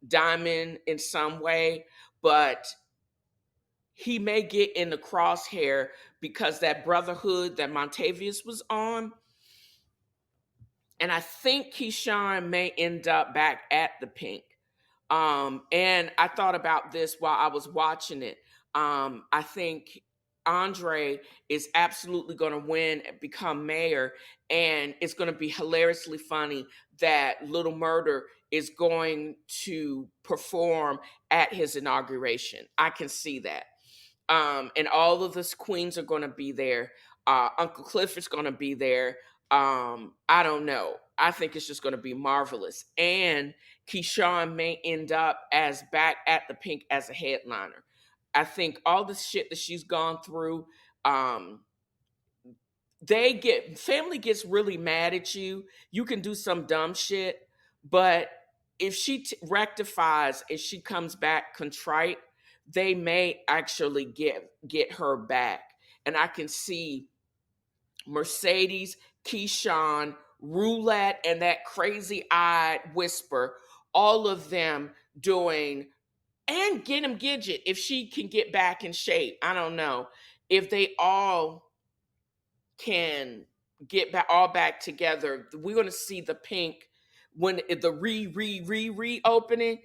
Speaker 1: Diamond in some way, but he may get in the crosshair because that brotherhood that Montavious was on. And I think Keyshawn may end up back at the Pink. And I thought about this while I was watching it. I think Andre is absolutely going to win and become mayor. And it's going to be hilariously funny that Little Murder is going to perform at his inauguration. I can see that. And all of the queens are going to be there. Uncle Clifford's going to be there. I don't know. I think it's just going to be marvelous. And Keyshawn may end up as back at the Pink as a headliner. I think all the shit that she's gone through, family gets really mad at you. You can do some dumb shit, but if she rectifies and she comes back contrite, they may actually get her back. And I can see Mercedes, Keyshawn, Roulette, and that crazy eyed Whisper, all of them doing, and Get 'em Gidget, if she can get back in shape. I don't know. If they all can get back all back together, we're going to see the Pink when the reopening.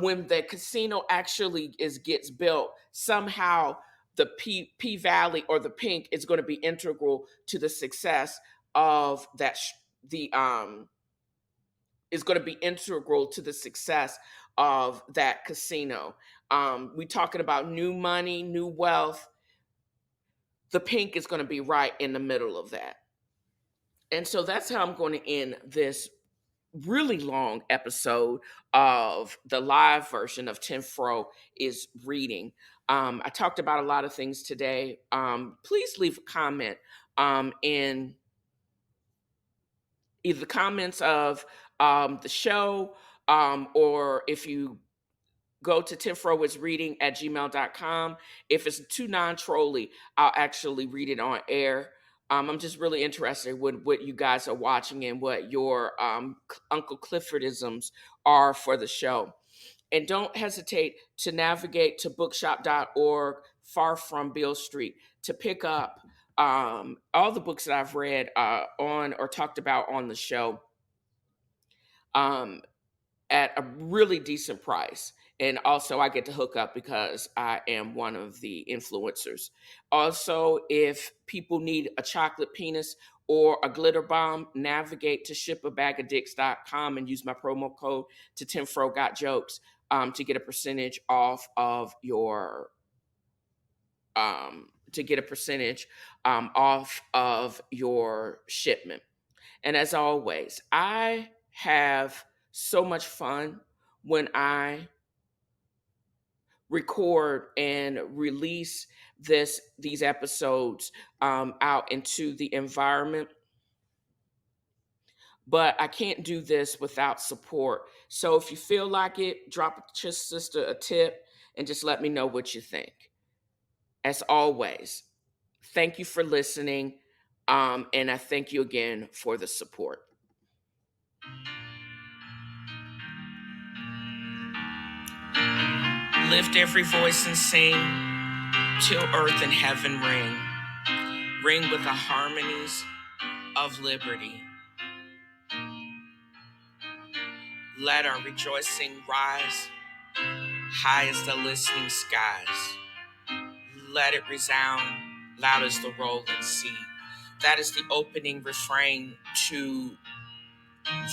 Speaker 1: When the casino actually gets built, somehow the P Valley or the Pink is going to be integral to the success of that. The is going to be integral to the success of that casino. We talking about new money, new wealth. The Pink is going to be right in the middle of that. And so that's how I'm going to end this really long episode of the live version of TNFro is reading. I talked about a lot of things today. Please leave a comment in either the comments of the show, or if you go to TNFroisreading@gmail.com. If it's too non-trolly, I'll actually read it on air. I'm just really interested with what you guys are watching and what your Uncle Cliffordisms are for the show. And don't hesitate to navigate to bookshop.org, far from Beale Street, to pick up all the books that I've read on or talked about on the show at a really decent price. And also, I get to hook up because I am one of the influencers. Also, if people need a chocolate penis or a glitter bomb, navigate to shipabagadicks.com and use my promo code to TNFro Got Jokes to get a percentage off of your shipment. And as always, I have so much fun when I record and release these episodes out into the environment. But I can't do this without support. So if you feel like it, drop your sister a tip and just let me know what you think. As always, thank you for listening. And I thank you again for the support. Lift every voice and sing till earth and heaven ring. Ring with the harmonies of liberty. Let our rejoicing rise high as the listening skies. Let it resound loud as the rolling sea. That is the opening refrain to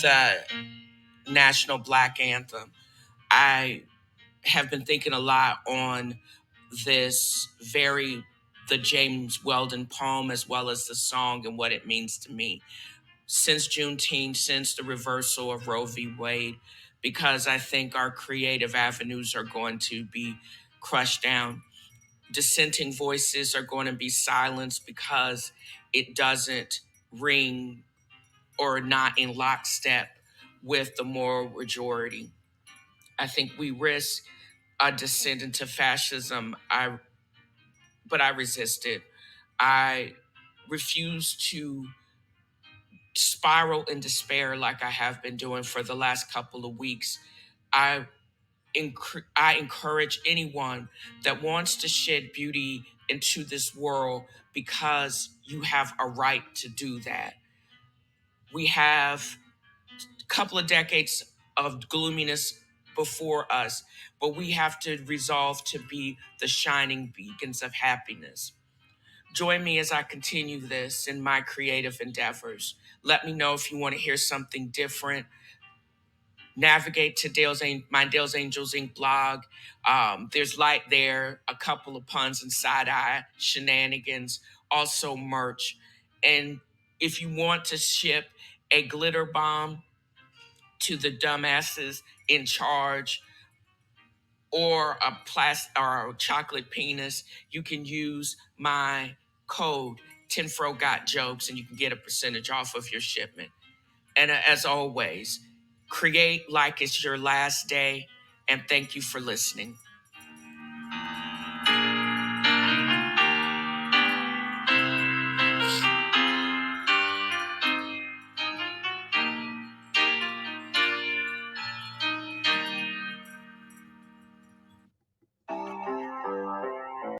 Speaker 1: the National Black Anthem. I have been thinking a lot on the James Weldon poem as well as the song and what it means to me since Juneteenth, since the reversal of Roe v. Wade, because I think our creative avenues are going to be crushed down. Dissenting voices are going to be silenced because it doesn't ring or not in lockstep with the moral majority. I think we risk a descent into fascism. But I resisted. I refuse to spiral in despair like I have been doing for the last couple of weeks. I I encourage anyone that wants to shed beauty into this world because you have a right to do that. We have a couple of decades of gloominess before us, but we have to resolve to be the shining beacons of happiness. Join me as I continue this in my creative endeavors. Let me know if you want to hear something different. Navigate to my Dale's Angels Inc. blog. There's light there, a couple of puns and side eye shenanigans, also merch. And if you want to ship a glitter bomb to the dumbasses in charge, or or a chocolate penis, you can use my code TNFro got jokes, and you can get a percentage off of your shipment. And as always, create like it's your last day, and thank you for listening.